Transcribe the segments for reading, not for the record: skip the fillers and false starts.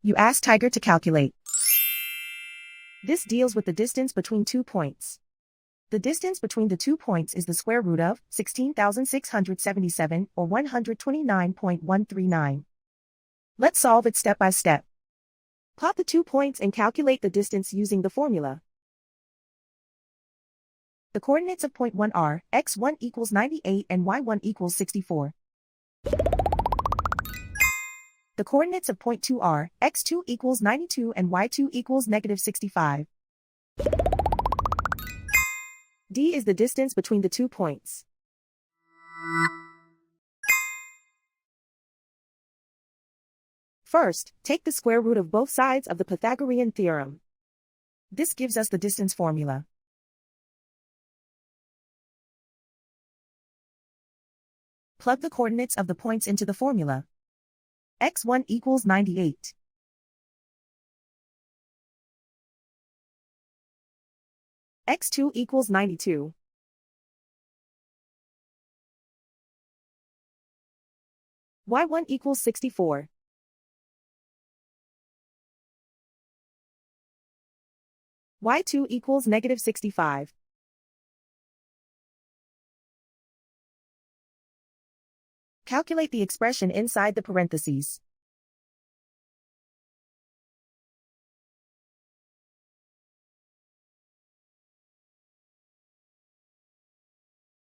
You ask Tiger to calculate. This deals with the distance between 2 points. The distance between the 2 points is the square root of 16,677 or 129.139. Let's solve it step by step. Plot the 2 points and calculate the distance using the formula. The coordinates of point 1 are x1 equals 98 and y1 equals 64. The coordinates of point 2 are x2 equals 92 and y2 equals negative 65. D is the distance between the 2 points. First, take the square root of both sides of the Pythagorean theorem. This gives us the distance formula. Plug the coordinates of the points into the formula. x1 equals 98. x2 equals 92. y1 equals 64. y2 equals negative 65. Calculate the expression inside the parentheses.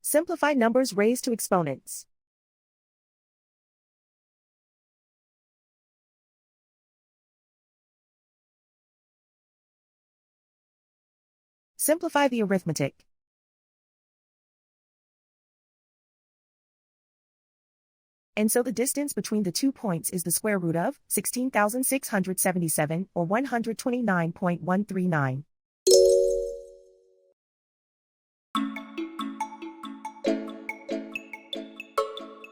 Simplify numbers raised to exponents. Simplify the arithmetic. And so the distance between the 2 points is the square root of 16,677 or 129.139.